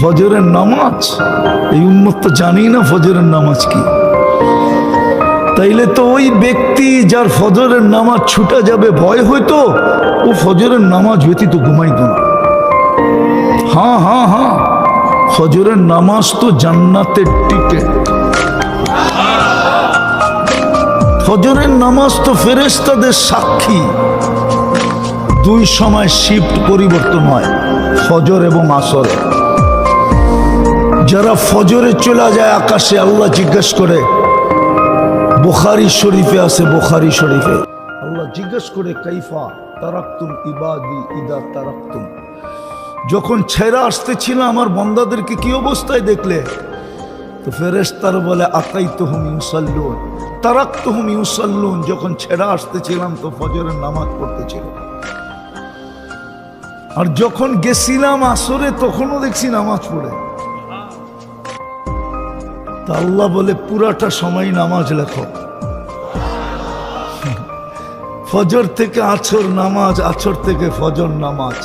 ফজরের নামাজ, এই উম্মত তো জানি না ফজরের নামাজ কি। তাইলে তো ওই ব্যক্তি যার ফজরের নামাজ ছুটা যাবে ভয় হইতো, ও ফজরের নামাজ ব্যতীত ঘুমাইত না। হ্যাঁ হ্যাঁ হ্যাঁ, ফজরের নামাজ তো জান্নাতের টিকেট। ফজরের নামাজ তো ফেরেশতাদের সাক্ষী। দুই সময় শিফট পরিবর্তন হয়, ফজর এবং আসরে। যারা ফজরে চলে যায় আকাশে, আল্লাহ জিজ্ঞেস করে, বুখারী শরীফে আছে, বুখারী শরীফে আল্লাহ জিজ্ঞেস করে, কাইফা তারাকতুম ইবাদি ইদা তারাকতুম, যখন ছেড়ে আসতেছিল আমার বান্দাদেরকে কি অবস্থায় দেখলে? তো ফেরেশতারা বলে, আতাইতুহুম ইউসাল্লুন তারাকতুহুম ইউসাল্লুন, যখন ছেড়ে আসতেছিলাম তো ফজরের নামাজ পড়তেছিল, আর যখন গেছিলাম আসরে তখনও দেখছি নামাজ পড়ে। তা আল্লাহ বলে, পুরাটা সময় নামাজ লেখো। ফজর থেকে আছর নামাজ, আছর থেকে ফজর নামাজ।